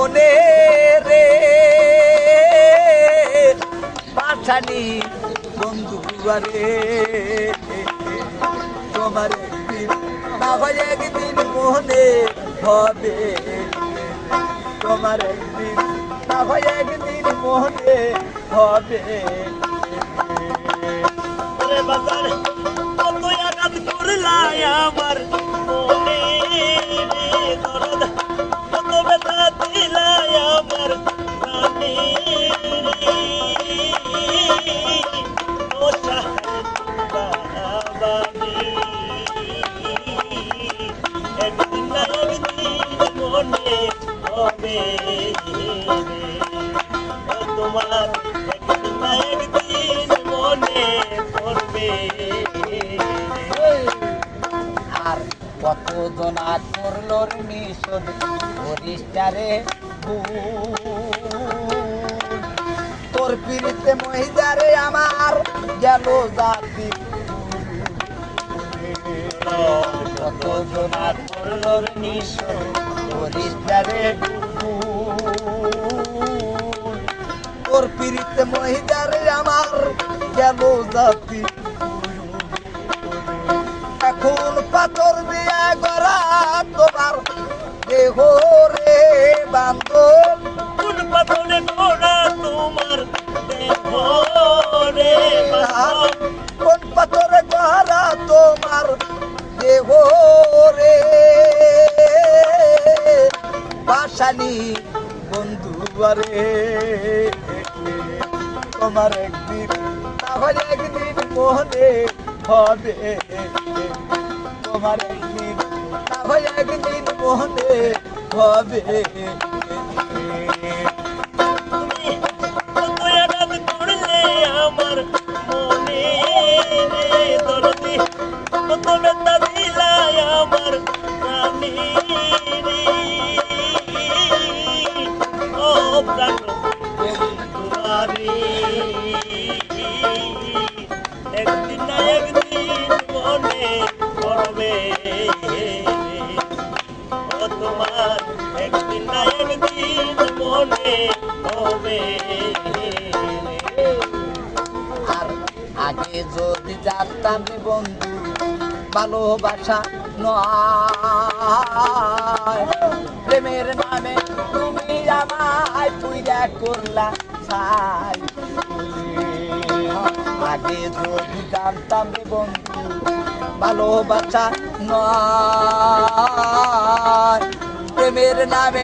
মনে রে পাঠানি বন্ধু রে তোমার একদিন না হয় একদিন মনে হবে তোমার একদিন না হয় একদিন মনে হবে বাজার কত আঘাত করলাই আমার মনে রে দরদ কত ব্যথা দিলাই আমার প্রাণে রে ও বাবানি একদিন না একদিন মনে হবে তোমার একদিন না একদিন মনে পড়বে আর কতজন করলো নিষদ হরিষ্টারে তোর পিড়িতে মহিদারে আমার গেল জাতি কতজন করলো নিষদ হরিষ্টারে তোর পিড়িতে মহিদারে আমার গেল জাতি এখন পাথর দিয়া গড়া তোমার দেহ রে বান্ধব কোন পাথরে গড়া তোমার দেহ রে কোন পাথরে গড়া তোমার দেহ রে পাশানি বন্ধু রে তোমার একদিন তাহলে একদিন মনে হবে তোমার একদিন তাহলে একদিন মনে হবে তুমি কত আঘাত করলে আমার মনে রে দরদি কত ব্যথা দিলাই আমার প্রাণে রে ও প্রাণ তোমারে একদিন না একদিন মনে পড়বে ও তোমার একদিন না একদিন মনে হবে আর আগে যদি জানতাম রে বন্ধু ভালোবাসা নয় প্রেমের নামে তুমি আমায় পুইরা করলা ছাই আগে যদি জানতাম রে বন্ধু ভালোবাসা নয় প্রেমের নামে